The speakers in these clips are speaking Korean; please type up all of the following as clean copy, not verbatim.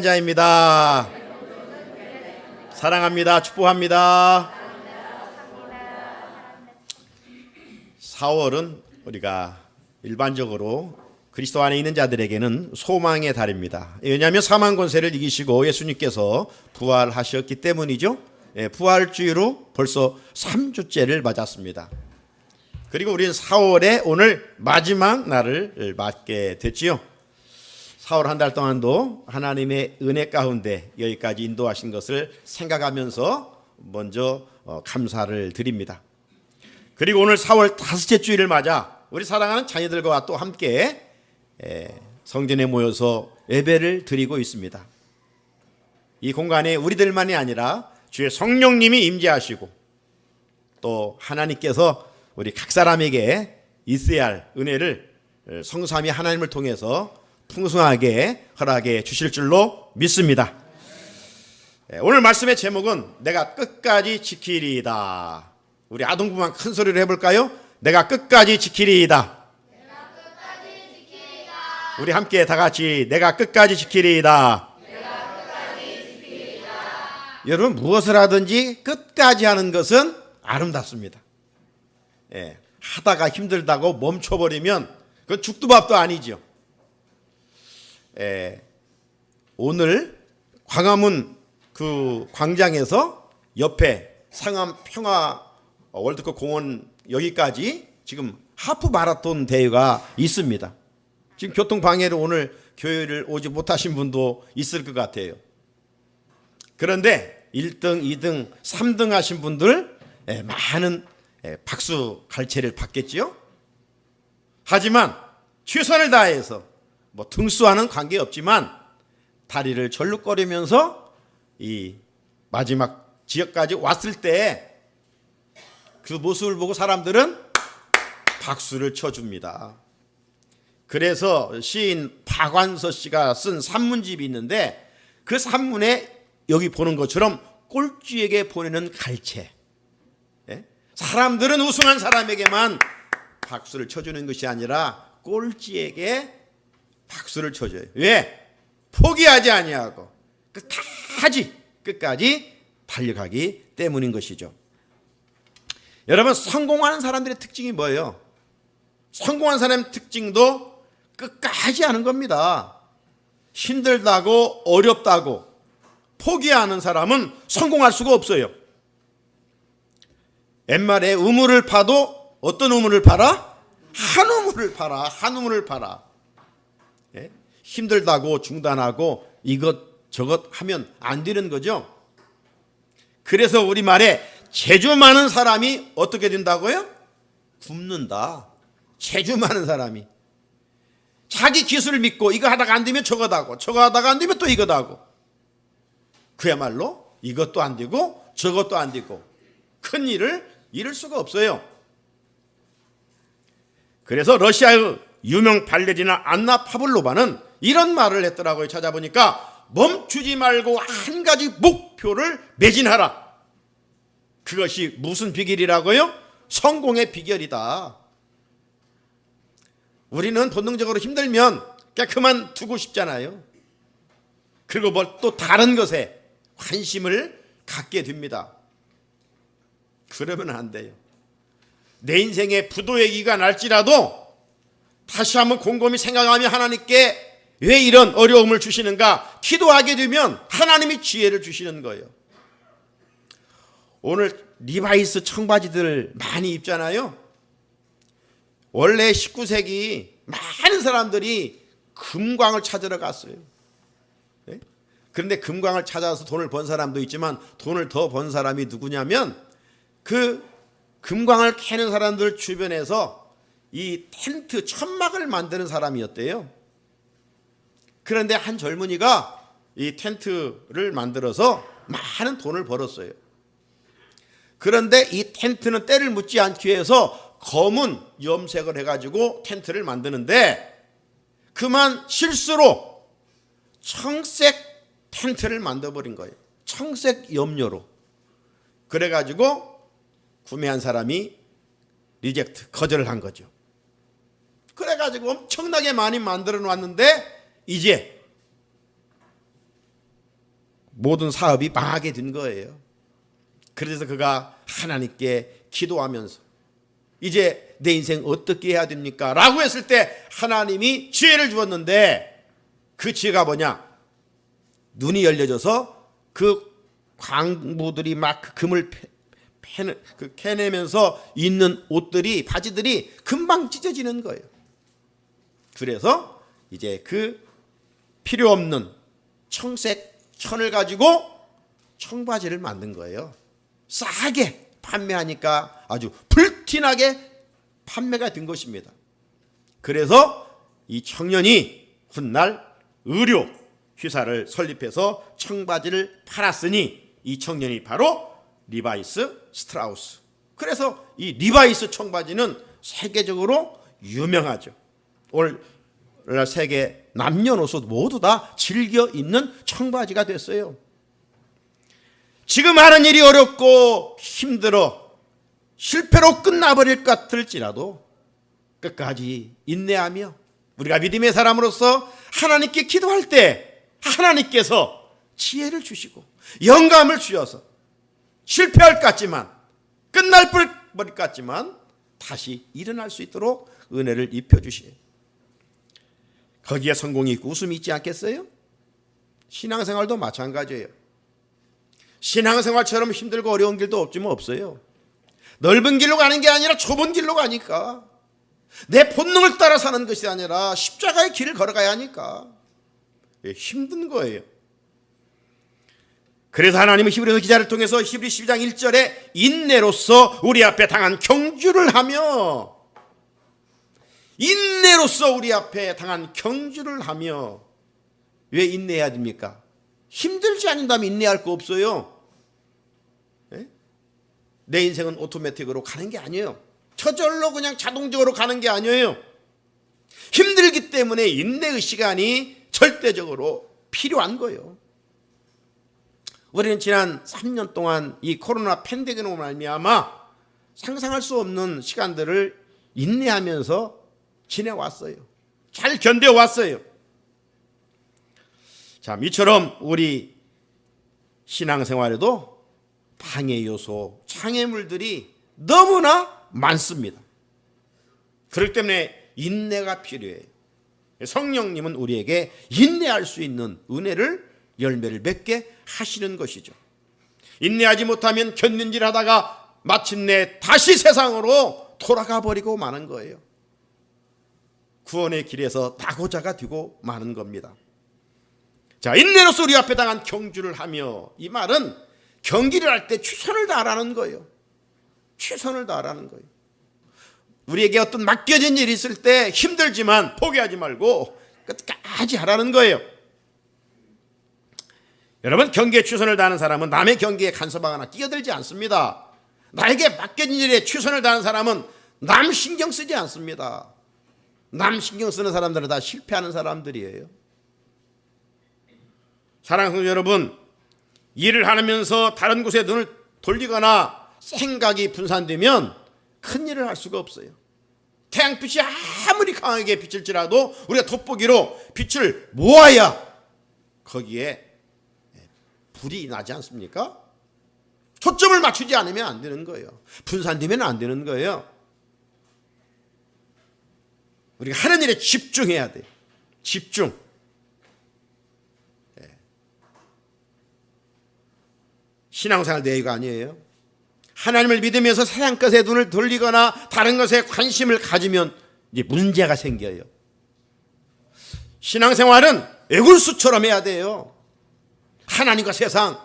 자입니다. 사랑합니다. 축복합니다. 4월은 우리가 일반적으로 그리스도 안에 있는 자들에게는 소망의 달입니다. 왜냐하면 사망 권세를 이기시고 예수님께서 부활하셨기 때문이죠. 부활주의로 벌써 3주째를 맞았습니다. 그리고 우리는 4월에 오늘 마지막 날을 맞게 됐지요. 4월 한 달 동안도 하나님의 은혜 가운데 여기까지 인도하신 것을 생각하면서 먼저 감사를 드립니다. 그리고 오늘 4월 다섯째 주일을 맞아 우리 사랑하는 자녀들과 또 함께 성전에 모여서 예배를 드리고 있습니다. 이 공간에 우리들만이 아니라 주의 성령님이 임재하시고 또 하나님께서 우리 각 사람에게 있어야 할 은혜를 성삼위 하나님을 통해서 풍성하게 허락해 주실 줄로 믿습니다. 오늘 말씀의 제목은 내가 끝까지 지키리이다. 우리 아동부만 큰 소리로 해볼까요? 내가 끝까지 지키리이다. 우리 함께 다 같이 내가 끝까지 지키리이다. 여러분, 무엇을 하든지 끝까지 하는 것은 아름답습니다. 하다가 힘들다고 멈춰버리면 그건 죽도 밥도 아니죠. 오늘 광화문 그 광장에서 옆에 상암 평화 월드컵 공원 여기까지 지금 하프 마라톤 대회가 있습니다. 지금 교통 방해로 오늘 교회를 오지 못하신 분도 있을 것 같아요. 그런데 1등, 2등, 3등 하신 분들 많은 박수 갈채를 받겠지요. 하지만 최선을 다해서 뭐 등수와는 관계없지만 다리를 절룩거리면서 이 마지막 지역까지 왔을 때 그 모습을 보고 사람들은 박수를 쳐줍니다. 그래서 시인 박완서 씨가 쓴 산문집이 있는데 그 산문에 여기 보는 것처럼 꼴찌에게 보내는 갈채. 사람들은 우승한 사람에게만 박수를 쳐주는 것이 아니라 꼴찌에게 박수를 쳐줘요. 왜? 포기하지 아니하고 끝까지 달려가기 때문인 것이죠. 여러분, 성공하는 사람들의 특징이 뭐예요? 성공한 사람의 특징도 끝까지 하는 겁니다. 힘들다고 어렵다고 포기하는 사람은 성공할 수가 없어요. 옛말에 우물을 파도 어떤 우물을 파라? 한 우물을 파라. 한 우물을 파라. 힘들다고 중단하고 이것저것 하면 안 되는 거죠. 그래서 우리말에 재주 많은 사람이 어떻게 된다고요? 굶는다. 재주 많은 사람이 자기 기술을 믿고 이거 하다가 안 되면 저거 하고 저거 하다가 안 되면 또 이거 하고 그야말로 이것도 안 되고 저것도 안 되고 큰 일을 이룰 수가 없어요. 그래서 러시아의 유명 발레리나 안나 파블로바는 이런 말을 했더라고요. 찾아보니까 멈추지 말고 한 가지 목표를 매진하라. 그것이 무슨 비결이라고요? 성공의 비결이다. 우리는 본능적으로 힘들면 그냥 그만두고 싶잖아요. 그리고 뭘 또 다른 것에 관심을 갖게 됩니다. 그러면 안 돼요. 내 인생에 부도의 기가 날지라도 다시 한번 곰곰이 생각하며 하나님께 왜 이런 어려움을 주시는가 기도하게 되면 하나님이 지혜를 주시는 거예요. 오늘 리바이스 청바지들 많이 입잖아요. 원래 19세기 많은 사람들이 금광을 찾으러 갔어요. 그런데 금광을 찾아서 돈을 번 사람도 있지만 돈을 더 번 사람이 누구냐면 그 금광을 캐는 사람들 주변에서 이 텐트 천막을 만드는 사람이었대요. 그런데 한 젊은이가 이 텐트를 만들어서 많은 돈을 벌었어요. 그런데 이 텐트는 때를 묻지 않기 위해서 검은 염색을 해가지고 텐트를 만드는데 그만 실수로 청색 텐트를 만들어버린 거예요. 청색 염료로. 그래가지고 구매한 사람이 리젝트, 거절을 한 거죠. 그래가지고 엄청나게 많이 만들어 놨는데 이제 모든 사업이 망하게 된 거예요. 그래서 그가 하나님께 기도하면서 이제 내 인생 어떻게 해야 됩니까? 라고 했을 때 하나님이 지혜를 주었는데 그 지혜가 뭐냐? 눈이 열려져서 그 광부들이 막 그 금을 캐내면서 입는 옷들이, 바지들이 금방 찢어지는 거예요. 그래서 이제 그 필요 없는 청색 천을 가지고 청바지를 만든 거예요. 싸게 판매하니까 아주 불티나게 판매가 된 것입니다. 그래서 이 청년이 훗날 의료 회사를 설립해서 청바지를 팔았으니 이 청년이 바로 리바이스 스트라우스. 그래서 이 리바이스 청바지는 세계적으로 유명하죠. 오늘날 세계 남녀노소 모두 다 즐겨 입는 청바지가 됐어요. 지금 하는 일이 어렵고 힘들어 실패로 끝나버릴 것 같을지라도 끝까지 인내하며 우리가 믿음의 사람으로서 하나님께 기도할 때 하나님께서 지혜를 주시고 영감을 주셔서 실패할 것 같지만 끝날 것 같지만 다시 일어날 수 있도록 은혜를 입혀주시에요. 거기에 성공이 있고 웃음이 있지 않겠어요? 신앙생활도 마찬가지예요. 신앙생활처럼 힘들고 어려운 길도 없지만 없어요. 넓은 길로 가는 게 아니라 좁은 길로 가니까, 내 본능을 따라 사는 것이 아니라 십자가의 길을 걸어가야 하니까 힘든 거예요. 그래서 하나님은 히브리서 기자를 통해서 히브리 12장 1절에 인내로서 우리 앞에 당한 경주를 하며, 인내로서 우리 앞에 당한 경주를 하며. 왜 인내해야 됩니까? 힘들지 않는다면 인내할 거 없어요. 내 인생은 오토매틱으로 가는 게 아니에요. 저절로 그냥 자동적으로 가는 게 아니에요. 힘들기 때문에 인내의 시간이 절대적으로 필요한 거예요. 우리는 지난 3년 동안 이 코로나 팬데믹으로 말미암아 상상할 수 없는 시간들을 인내하면서 지내왔어요. 잘 견뎌왔어요. 자, 이처럼 우리 신앙생활에도 방해 요소, 장애물들이 너무나 많습니다. 그렇기 때문에 인내가 필요해요. 성령님은 우리에게 인내할 수 있는 은혜를, 열매를 맺게 하시는 것이죠. 인내하지 못하면 견눈질 하다가 마침내 다시 세상으로 돌아가 버리고 마는 거예요. 구원의 길에서 낙오자가 되고 마는 겁니다. 자, 인내로서 우리 앞에 당한 경주를 하며, 이 말은 경기를 할 때 최선을 다하라는 거예요. 최선을 다하라는 거예요. 우리에게 어떤 맡겨진 일이 있을 때 힘들지만 포기하지 말고 끝까지 하라는 거예요. 여러분, 경기에 최선을 다하는 사람은 남의 경기에 간섭하거나 끼어들지 않습니다. 나에게 맡겨진 일에 최선을 다하는 사람은 남 신경 쓰지 않습니다. 남 신경 쓰는 사람들은 다 실패하는 사람들이에요. 사랑하는 성도 여러분, 일을 하면서 다른 곳에 눈을 돌리거나 생각이 분산되면 큰 일을 할 수가 없어요. 태양빛이 아무리 강하게 비칠지라도 우리가 돋보기로 빛을 모아야 거기에 불이 나지 않습니까? 초점을 맞추지 않으면 안 되는 거예요. 분산되면 안 되는 거예요. 우리가 하는 일에 집중해야 돼요. 집중. 신앙생활 내유가 아니에요. 하나님을 믿으면서 세상 것에 눈을 돌리거나 다른 것에 관심을 가지면 이제 문제가 생겨요. 신앙생활은 애굴수처럼 해야 돼요. 하나님과 세상,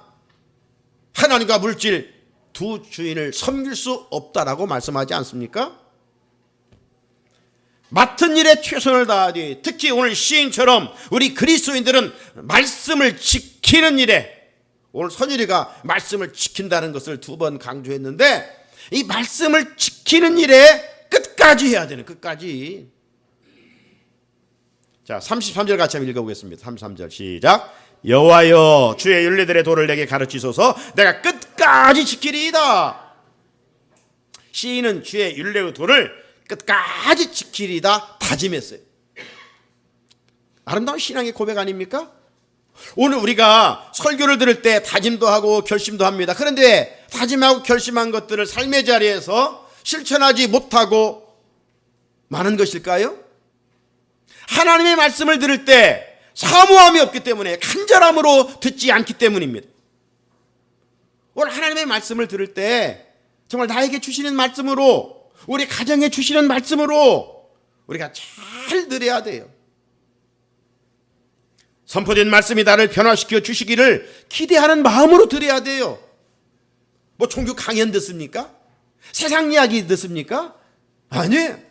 하나님과 물질 두 주인을 섬길 수 없다라고 말씀하지 않습니까? 맡은 일에 최선을 다하되, 특히 오늘 시인처럼 우리 그리스도인들은 말씀을 지키는 일에, 오늘 선율이가 말씀을 지킨다는 것을 2번 강조했는데, 이 말씀을 지키는 일에 끝까지 해야 되는, 끝까지. 자, 33절 같이 한번 읽어보겠습니다. 33절 시작. 여호와여, 주의 율례들의 도를 내게 가르치소서. 내가 끝까지 지키리이다. 시인은 주의 율례의 도를 끝까지 지키리이다 다짐했어요. 아름다운 신앙의 고백 아닙니까? 오늘 우리가 설교를 들을 때 다짐도 하고 결심도 합니다. 그런데 다짐하고 결심한 것들을 삶의 자리에서 실천하지 못하고 많은 것일까요? 하나님의 말씀을 들을 때 사모함이 없기 때문에, 간절함으로 듣지 않기 때문입니다. 오늘 하나님의 말씀을 들을 때 정말 나에게 주시는 말씀으로, 우리 가정에 주시는 말씀으로 우리가 잘 들어야 돼요. 선포된 말씀이 나를 변화시켜 주시기를 기대하는 마음으로 들어야 돼요. 뭐 종교 강연 듣습니까? 세상 이야기 듣습니까? 아니에요.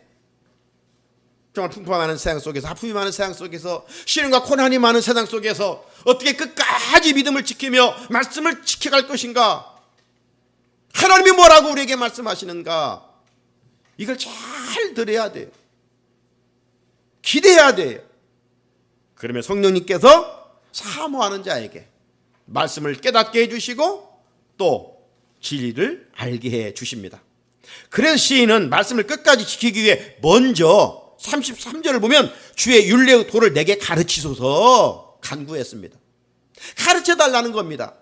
정말 풍파 많은 세상 속에서, 아픔이 많은 세상 속에서, 시련과 고난이 많은 세상 속에서 어떻게 끝까지 믿음을 지키며 말씀을 지켜갈 것인가? 하나님이 뭐라고 우리에게 말씀하시는가? 이걸 잘 들어야 돼요. 기대해야 돼요. 그러면 성령님께서 사모하는 자에게 말씀을 깨닫게 해주시고 또 진리를 알게 해 주십니다. 그래서 시인은 말씀을 끝까지 지키기 위해 먼저 33절을 보면 주의 율례의 도를 내게 가르치소서 간구했습니다. 가르쳐달라는 겁니다.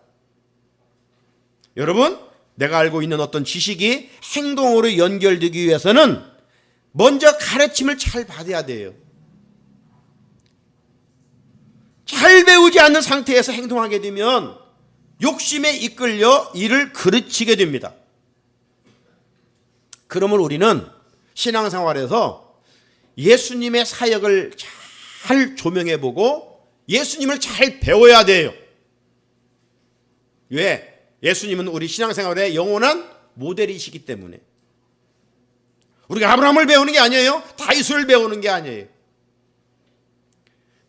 여러분, 내가 알고 있는 어떤 지식이 행동으로 연결되기 위해서는 먼저 가르침을 잘 받아야 돼요. 잘 배우지 않는 상태에서 행동하게 되면 욕심에 이끌려 이를 그르치게 됩니다. 그러면 우리는 신앙생활에서 예수님의 사역을 잘 조명해보고 예수님을 잘 배워야 돼요. 왜? 예수님은 우리 신앙생활의 영원한 모델이시기 때문에. 우리가 아브라함을 배우는 게 아니에요. 다윗을 배우는 게 아니에요.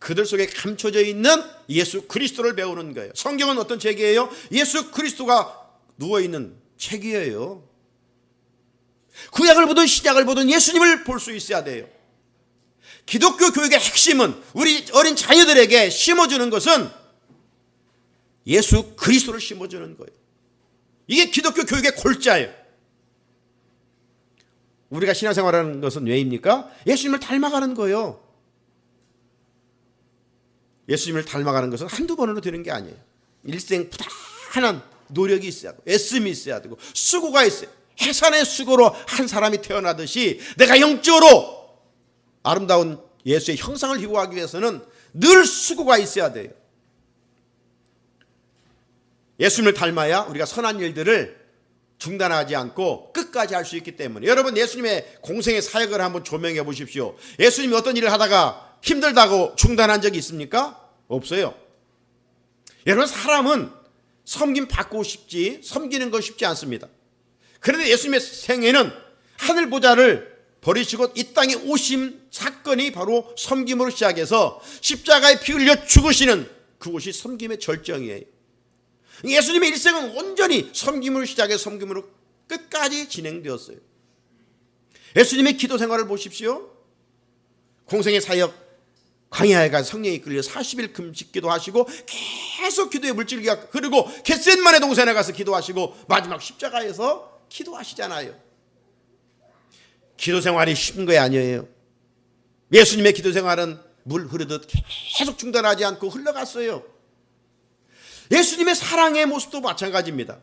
그들 속에 감춰져 있는 예수 그리스도를 배우는 거예요. 성경은 어떤 책이에요? 예수 그리스도가 누워있는 책이에요. 구약을 보든 신약을 보든 예수님을 볼 수 있어야 돼요. 기독교 교육의 핵심은 우리 어린 자녀들에게 심어주는 것은 예수 그리스도를 심어주는 거예요. 이게 기독교 교육의 골자예요. 우리가 신앙생활하는 것은 왜입니까? 예수님을 닮아가는 거예요. 예수님을 닮아가는 것은 한두 번으로 되는 게 아니에요. 일생 부단한 노력이 있어야 하고 애씀이 있어야 되고 수고가 있어요. 해산의 수고로 한 사람이 태어나듯이 내가 영적으로 아름다운 예수의 형상을 희고하기 위해서는 늘 수고가 있어야 돼요. 예수님을 닮아야 우리가 선한 일들을 중단하지 않고 끝까지 할 수 있기 때문에. 여러분, 예수님의 공생의 사역을 한번 조명해 보십시오. 예수님이 어떤 일을 하다가 힘들다고 중단한 적이 있습니까? 없어요. 여러분, 사람은 섬김 받고 싶지 섬기는 거 쉽지 않습니다. 그런데 예수님의 생애는 하늘 보좌를 버리시고 이 땅에 오신 사건이 바로 섬김으로 시작해서 십자가에 피 흘려 죽으시는 그것이 섬김의 절정이에요. 예수님의 일생은 온전히 섬김으로 시작해 섬김으로 끝까지 진행되었어요. 예수님의 기도 생활을 보십시오. 공생의 사역, 광야에 가서 성령이 이끌려 40일 금식기도 하시고 계속 기도의 물줄기가 흐르고 겟셋마네 동산에 가서 기도하시고 마지막 십자가에서 기도하시잖아요. 기도 생활이 쉬운 거 아니에요. 예수님의 기도 생활은 물 흐르듯 계속 중단하지 않고 흘러갔어요. 예수님의 사랑의 모습도 마찬가지입니다.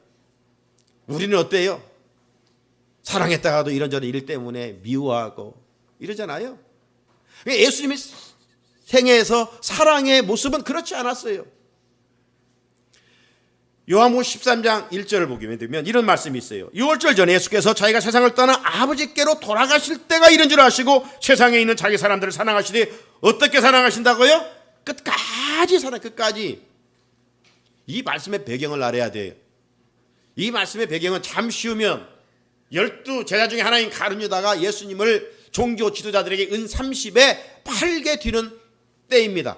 우리는 어때요? 사랑했다가도 이런저런 일 때문에 미워하고 이러잖아요. 예수님의 생애에서 사랑의 모습은 그렇지 않았어요. 요한복음 13장 1절을 보게 되면 이런 말씀이 있어요. 6월절 전에 예수께서 자기가 세상을 떠나 아버지께로 돌아가실 때가 이른 줄 아시고 세상에 있는 자기 사람들을 사랑하시되 어떻게 사랑하신다고요? 끝까지 사랑, 끝까지. 이 말씀의 배경을 알아야 돼요. 이 말씀의 배경은 잠시 후면 12 제자 중에 하나인 가룟 유다가 예수님을 종교 지도자들에게 은 30에 팔게 되는 때입니다.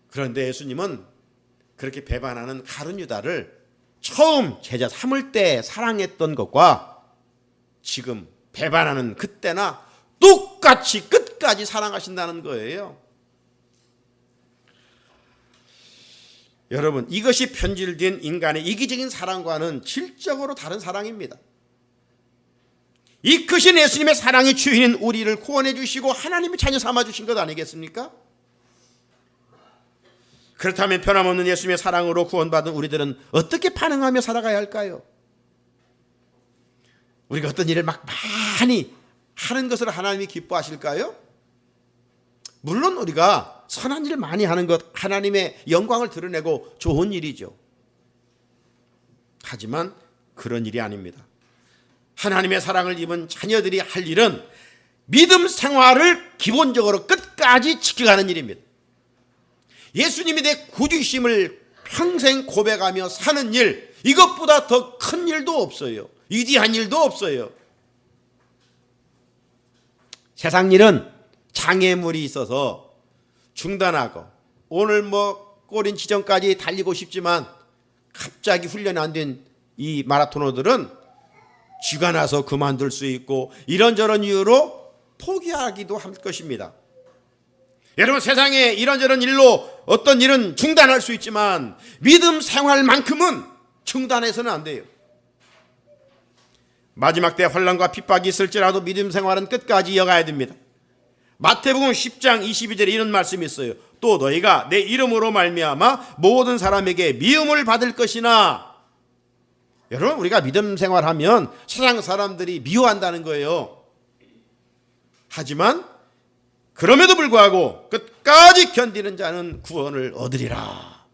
그런데 예수님은 그렇게 배반하는 가룟 유다를 처음 제자 삼을 때 사랑했던 것과 지금 배반하는 그때나 똑같이 끝까지 사랑하신다는 거예요. 여러분, 이것이 편질된 인간의 이기적인 사랑과는 질적으로 다른 사랑입니다. 이 크신 예수님의 사랑의 주인인 우리를 구원해 주시고 하나님의 자녀 삼아 주신 것 아니겠습니까? 그렇다면 변함없는 예수님의 사랑으로 구원받은 우리들은 어떻게 반응하며 살아가야 할까요? 우리가 어떤 일을 막 많이 하는 것을 하나님이 기뻐하실까요? 물론 우리가 선한 일을 많이 하는 것, 하나님의 영광을 드러내고 좋은 일이죠. 하지만 그런 일이 아닙니다. 하나님의 사랑을 입은 자녀들이 할 일은 믿음 생활을 기본적으로 끝까지 지켜가는 일입니다. 예수님이 내 구주심을 평생 고백하며 사는 일, 이것보다 더 큰 일도 없어요. 위대한 일도 없어요. 세상 일은 장애물이 있어서 중단하고 오늘 꼬린 지점까지 달리고 싶지만 갑자기 훈련이 안 된 이 마라토너들은 쥐가 나서 그만둘 수 있고 이런저런 이유로 포기하기도 할 것입니다. 여러분, 세상에 이런저런 일로 어떤 일은 중단할 수 있지만 믿음 생활만큼은 중단해서는 안 돼요. 마지막 때 환난과 핍박이 있을지라도 믿음 생활은 끝까지 이어가야 됩니다. 마태복음 10장 22절에 이런 말씀이 있어요. 또 너희가 내 이름으로 말미암아 모든 사람에게 미움을 받을 것이나. 여러분, 우리가 믿음 생활하면 세상 사람들이 미워한다는 거예요. 하지만 그럼에도 불구하고 끝까지 견디는 자는 구원을 얻으리라.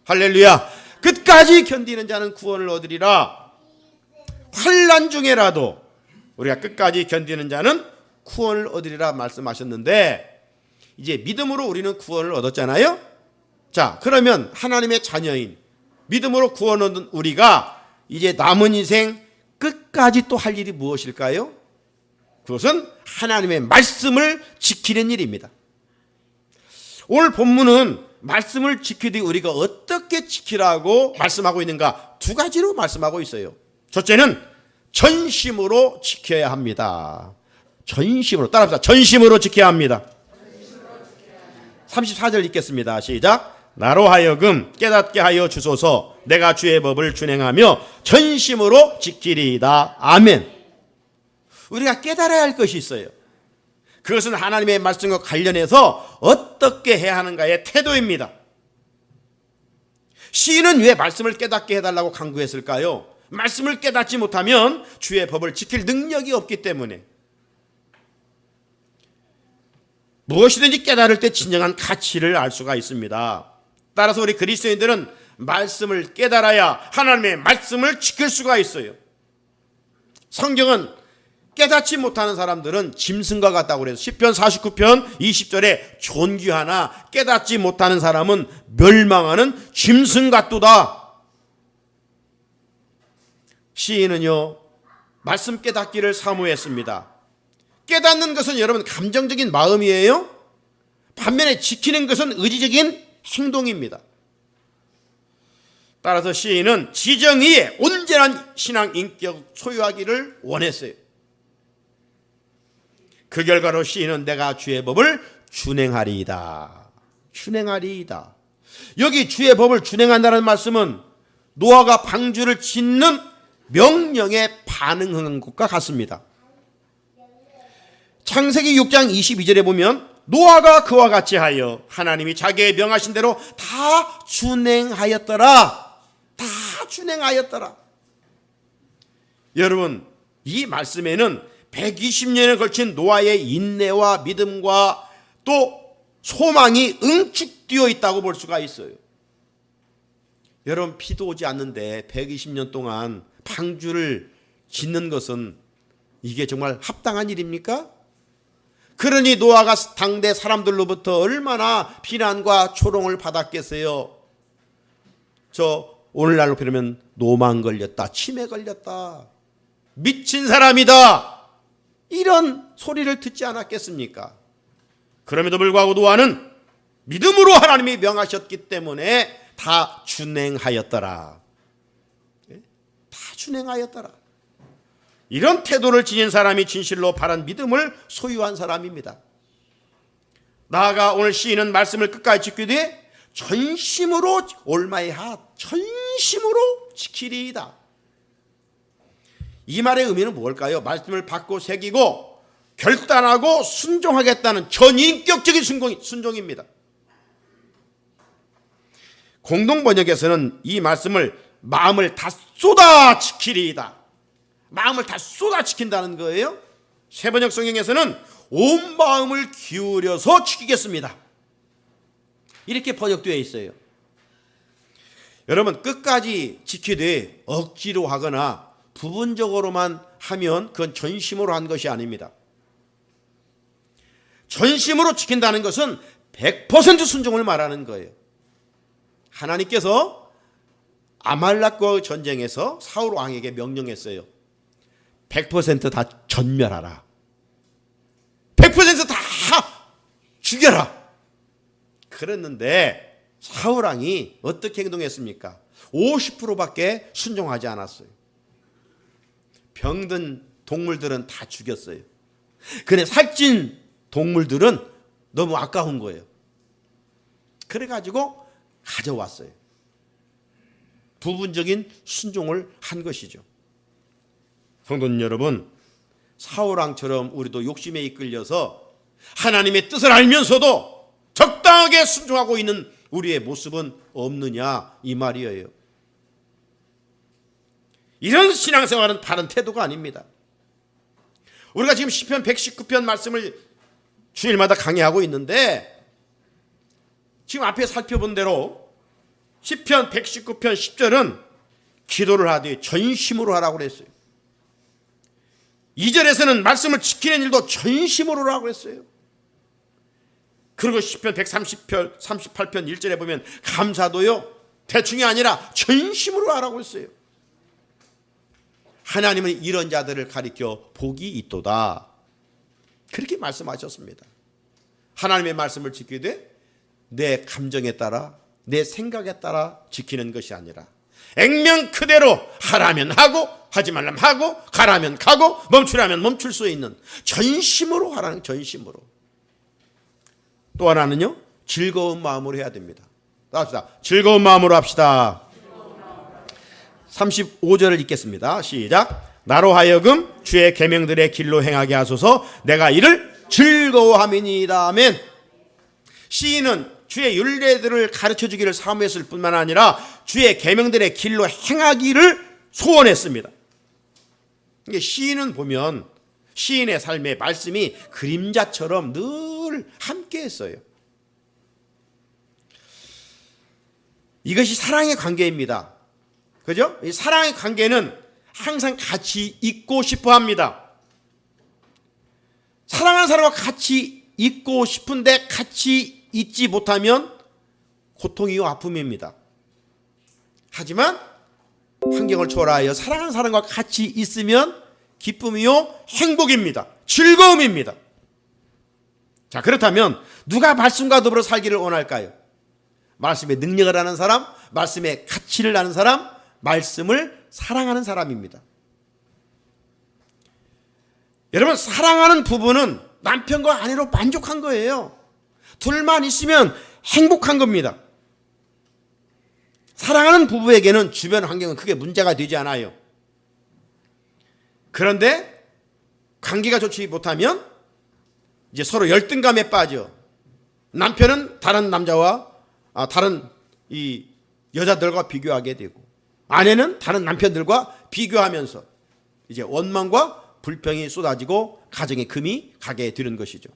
할렐루야. 끝까지 견디는 자는 구원을 얻으리라. 환난 중에라도 우리가 끝까지 견디는 자는 구원을 얻으리라 말씀하셨는데, 이제 믿음으로 우리는 구원을 얻었잖아요. 자, 그러면 하나님의 자녀인 믿음으로 구원 얻은 우리가 이제 남은 인생 끝까지 또 할 일이 무엇일까요? 그것은 하나님의 말씀을 지키는 일입니다. 오늘 본문은 말씀을 지키되 우리가 어떻게 지키라고 말씀하고 있는가, 두 가지로 말씀하고 있어요. 첫째는 전심으로 지켜야 합니다. 전심으로, 따라합시다. 전심으로 지켜야 합니다. 34절 읽겠습니다. 시작. 나로 하여금 깨닫게 하여 주소서. 내가 주의 법을 준행하며 전심으로 지키리이다. 아멘. 우리가 깨달아야 할 것이 있어요. 그것은 하나님의 말씀과 관련해서 어떻게 해야 하는가의 태도입니다. 시인은 왜 말씀을 깨닫게 해달라고 간구했을까요? 말씀을 깨닫지 못하면 주의 법을 지킬 능력이 없기 때문에. 무엇이든지 깨달을 때 진정한 가치를 알 수가 있습니다. 따라서 우리 그리스도인들은 말씀을 깨달아야 하나님의 말씀을 지킬 수가 있어요. 성경은 깨닫지 못하는 사람들은 짐승과 같다고 그래서 시편 49편 20절에 존귀하나 깨닫지 못하는 사람은 멸망하는 짐승 같도다. 시인은요, 말씀 깨닫기를 사모했습니다. 깨닫는 것은 여러분 감정적인 마음이에요. 반면에 지키는 것은 의지적인 행동입니다. 따라서 시인은 지정의에 온전한 신앙 인격 소유하기를 원했어요. 그 결과로 시인은 내가 주의 법을 준행하리이다. 준행하리이다. 여기 주의 법을 준행한다는 말씀은 노아가 방주를 짓는 명령에 반응한 것과 같습니다. 창세기 6장 22절에 보면 노아가 그와 같이 하여 하나님이 자기의 명하신 대로 다 준행하였더라. 다 준행하였더라. 여러분, 이 말씀에는 120년에 걸친 노아의 인내와 믿음과 또 소망이 응축되어 있다고 볼 수가 있어요. 여러분, 비도 오지 않는데 120년 동안 방주를 짓는 것은 이게 정말 합당한 일입니까? 그러니 노아가 당대 사람들로부터 얼마나 비난과 조롱을 받았겠어요. 저 오늘날로 비르면 노만 걸렸다, 치매 걸렸다, 미친 사람이다, 이런 소리를 듣지 않았겠습니까? 그럼에도 불구하고 노아는 믿음으로 하나님이 명하셨기 때문에 다 준행하였더라. 다 준행하였더라. 이런 태도를 지닌 사람이 진실로 바른 믿음을 소유한 사람입니다. 나아가 오늘 시인은 말씀을 끝까지 지키되 전심으로 올마이하, 전심으로 지키리이다. 이 말의 의미는 뭘까요? 말씀을 받고 새기고 결단하고 순종하겠다는 전인격적인 순종입니다. 공동 번역에서는 이 말씀을 마음을 다 쏟아 지키리이다. 마음을 다 쏟아 지킨다는 거예요. 새 번역 성경에서는 온 마음을 기울여서 지키겠습니다. 이렇게 번역되어 있어요. 여러분, 끝까지 지키되 억지로 하거나 부분적으로만 하면 그건 전심으로 한 것이 아닙니다. 전심으로 지킨다는 것은 100% 순종을 말하는 거예요. 하나님께서 아말렉과의 전쟁에서 사울 왕에게 명령했어요. 100%다 전멸하라. 100%다 죽여라. 그랬는데 사울 왕이 어떻게 행동했습니까? 50%밖에 순종하지 않았어요. 병든 동물들은 다 죽였어요. 근데 살찐 동물들은 너무 아까운 거예요. 그래가지고 가져왔어요. 부분적인 순종을 한 것이죠. 성도님 여러분, 사울왕처럼 우리도 욕심에 이끌려서 하나님의 뜻을 알면서도 적당하게 순종하고 있는 우리의 모습은 없느냐, 이 말이에요. 이런 신앙생활은 바른 태도가 아닙니다. 우리가 지금 시편 119편 말씀을 주일마다 강의하고 있는데, 지금 앞에 살펴본 대로 시편 119편 10절은 기도를 하되 전심으로 하라고 그랬어요. 2절에서는 말씀을 지키는 일도 전심으로 하라고 했어요. 그리고 시편 138편 1절에 보면 감사도요, 대충이 아니라 전심으로 하라고 했어요. 하나님은 이런 자들을 가리켜 복이 있도다, 그렇게 말씀하셨습니다. 하나님의 말씀을 지키되 내 감정에 따라, 내 생각에 따라 지키는 것이 아니라 액면 그대로 하라면 하고 하지 말라면 하고 가라면 가고 멈추라면 멈출 수 있는 전심으로 하라는, 전심으로. 또 하나는요, 즐거운 마음으로 해야 됩니다. 합시다. 즐거운 마음으로 합시다. 35절을 읽겠습니다. 시작. 나로 하여금 주의 계명들의 길로 행하게 하소서. 내가 이를 즐거워함이니이다. 아멘. 시인은 주의 율례들을 가르쳐주기를 사모했을 뿐만 아니라 주의 계명들의 길로 행하기를 소원했습니다. 시인은 보면 시인의 삶의 말씀이 그림자처럼 늘 함께 했어요. 이것이 사랑의 관계입니다. 그죠? 이 사랑의 관계는 항상 같이 있고 싶어 합니다. 사랑하는 사람과 같이 있고 싶은데 같이 있지 못하면 고통이요 아픔입니다. 하지만 환경을 초월하여 사랑하는 사람과 같이 있으면 기쁨이요 행복입니다. 즐거움입니다. 자, 그렇다면 누가 말씀과 더불어 살기를 원할까요? 말씀의 능력을 아는 사람, 말씀의 가치를 아는 사람, 말씀을 사랑하는 사람입니다. 여러분, 사랑하는 부부는 남편과 아내로 만족한 거예요. 둘만 있으면 행복한 겁니다. 사랑하는 부부에게는 주변 환경은 크게 문제가 되지 않아요. 그런데 관계가 좋지 못하면 이제 서로 열등감에 빠져 남편은 다른 남자와 다른 이 여자들과 비교하게 되고, 아내는 다른 남편들과 비교하면서 이제 원망과 불평이 쏟아지고 가정에 금이 가게 되는 것이죠.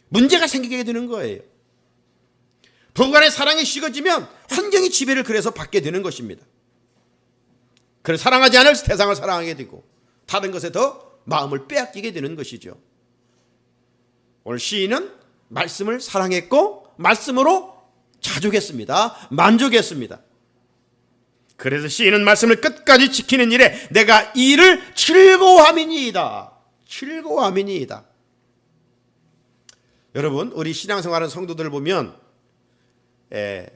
문제가 생기게 되는 거예요. 부부간의 사랑이 식어지면 환경이 지배를 그래서 받게 되는 것입니다. 그래서 사랑하지 않을 세상을 사랑하게 되고 다른 것에 더 마음을 빼앗기게 되는 것이죠. 오늘 시인은 말씀을 사랑했고 말씀으로 자족했습니다. 만족했습니다. 그래서 시인은 말씀을 끝까지 지키는 일에 내가 이 일을 즐거워함이니이다. 즐거워함이니이다. 여러분, 우리 신앙생활하는 성도들을 보면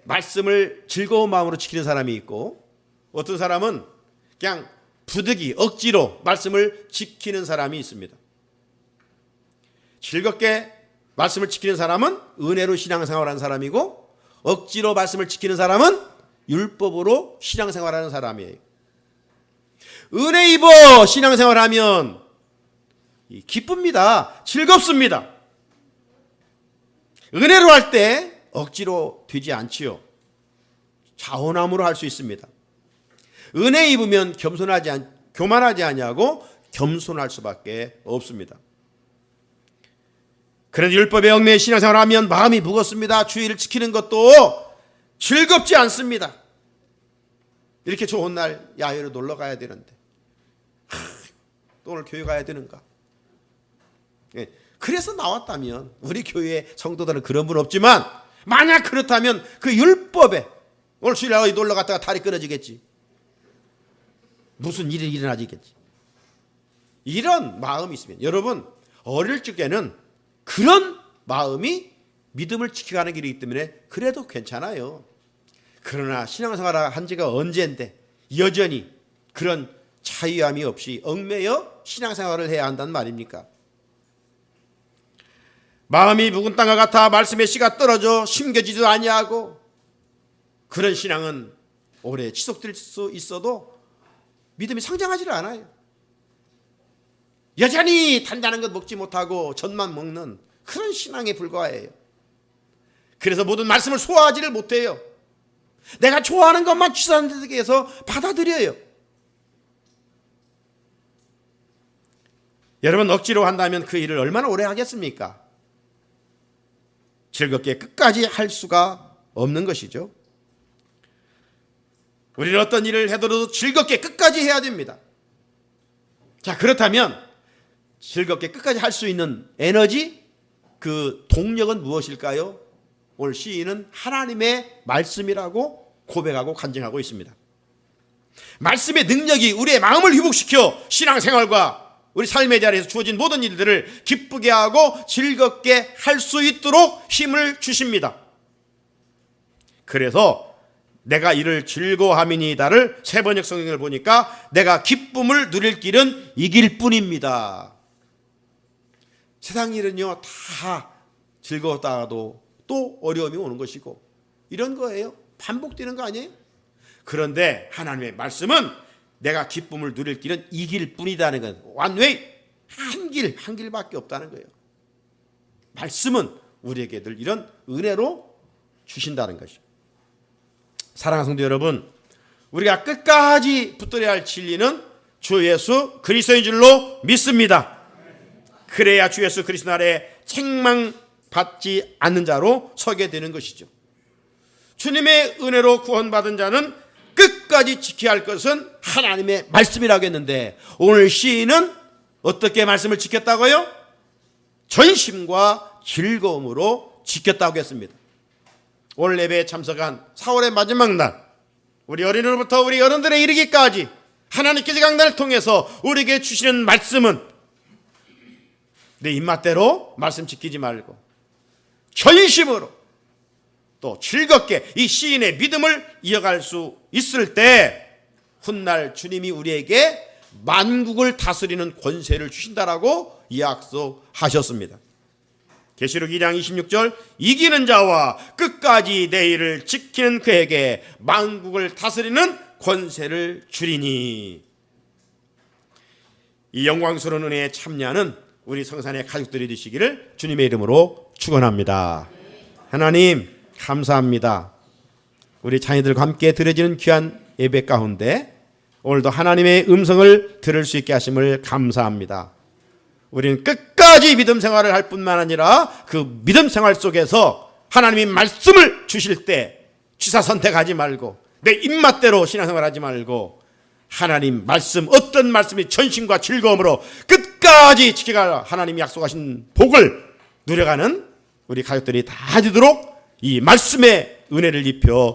말씀을 즐거운 마음으로 지키는 사람이 있고, 어떤 사람은 그냥 부득이 억지로 말씀을 지키는 사람이 있습니다. 즐겁게 말씀을 지키는 사람은 은혜로 신앙생활하는 사람이고, 억지로 말씀을 지키는 사람은 율법으로 신앙생활하는 사람이에요. 은혜 입어 신앙생활하면 기쁩니다. 즐겁습니다. 은혜로 할 때 억지로 되지 않지요. 자원함으로 할 수 있습니다. 은혜 입으면 교만하지 아니하고 겸손할 수밖에 없습니다. 그런데 율법의 얽매여 신앙생활을 하면 마음이 무겁습니다. 주의를 지키는 것도 즐겁지 않습니다. 이렇게 좋은 날 야외로 놀러 가야 되는데 또 오늘 교회 가야 되는가? 그래서 나왔다면 우리 교회 성도들은 그런 분 없지만 만약 그렇다면 그 율법에 오늘 주일날 놀러 갔다가 다리 끊어지겠지. 무슨 일이 일어나지겠지. 이런 마음이 있으면 여러분 어릴 적에는 그런 마음이 믿음을 지켜가는 길이기 때문에 그래도 괜찮아요. 그러나 신앙생활을 한 지가 언제인데 여전히 그런 자유함이 없이 얽매여 신앙생활을 해야 한단 말입니까? 마음이 묵은 땅과 같아 말씀의 씨가 떨어져 심겨지지도 아니하고 그런 신앙은 오래 지속될 수 있어도 믿음이 성장하지를 않아요. 여전히 단단한 것 먹지 못하고 젖만 먹는 그런 신앙에 불과해요. 그래서 모든 말씀을 소화하지를 못해요. 내가 좋아하는 것만 취사해서 받아들여요. 여러분 억지로 한다면 그 일을 얼마나 오래 하겠습니까? 즐겁게 끝까지 할 수가 없는 것이죠. 우리는 어떤 일을 해도 즐겁게 끝까지 해야 됩니다. 자, 그렇다면 즐겁게 끝까지 할 수 있는 에너지, 그 동력은 무엇일까요? 오늘 시인은 하나님의 말씀이라고 고백하고 간증하고 있습니다. 말씀의 능력이 우리의 마음을 회복시켜 신앙생활과 우리 삶의 자리에서 주어진 모든 일들을 기쁘게 하고 즐겁게 할 수 있도록 힘을 주십니다. 그래서 내가 이를 즐거워함이니다를 세번역 성경을 보니까 내가 기쁨을 누릴 길은 이 길뿐입니다. 세상 일은요 다 즐거웠다가도 또 어려움이 오는 것이고 이런 거예요. 반복되는 거 아니에요? 그런데 하나님의 말씀은 내가 기쁨을 누릴 길은 이 길뿐이다는 건 one way, 한 길밖에 없다는 거예요. 말씀은 우리에게 늘 이런 은혜로 주신다는 것이죠. 사랑하는 성도 여러분, 우리가 끝까지 붙들어야 할 진리는 주 예수 그리스도인 줄로 믿습니다. 그래야 주 예수 그리스도 아래 책망받지 않는 자로 서게 되는 것이죠. 주님의 은혜로 구원받은 자는 끝까지 지켜야 할 것은 하나님의 말씀이라고 했는데 오늘 시인은 어떻게 말씀을 지켰다고요? 전심과 즐거움으로 지켰다고 했습니다. 오늘 예배에 참석한 4월의 마지막 날 우리 어린이로부터 우리 어른들에 이르기까지 하나님께서 강단을 통해서 우리에게 주시는 말씀은 내 입맛대로 말씀 지키지 말고 전심으로 또 즐겁게 이 시인의 믿음을 이어갈 수 있을 때 훗날 주님이 우리에게 만국을 다스리는 권세를 주신다라고 약속하셨습니다. 계시록 2장 26절 이기는 자와 끝까지 내 일을 지키는 그에게 만국을 다스리는 권세를 주리니. 이 영광스러운 은혜에 참여하는 우리 성산의 가족들이 되시기를 주님의 이름으로 축원합니다. 하나님 감사합니다. 우리 자녀들과 함께 드려지는 귀한 예배 가운데 오늘도 하나님의 음성을 들을 수 있게 하심을 감사합니다. 우리는 끝까지 믿음 생활을 할 뿐만 아니라 그 믿음 생활 속에서 하나님이 말씀을 주실 때 취사 선택하지 말고 내 입맛대로 신앙생활하지 말고 하나님 말씀 어떤 말씀이 전심과 즐거움으로 끝까지 지켜갈 하나님이 약속하신 복을 누려가는 우리 가족들이 다 되도록 이 말씀의 은혜를 입혀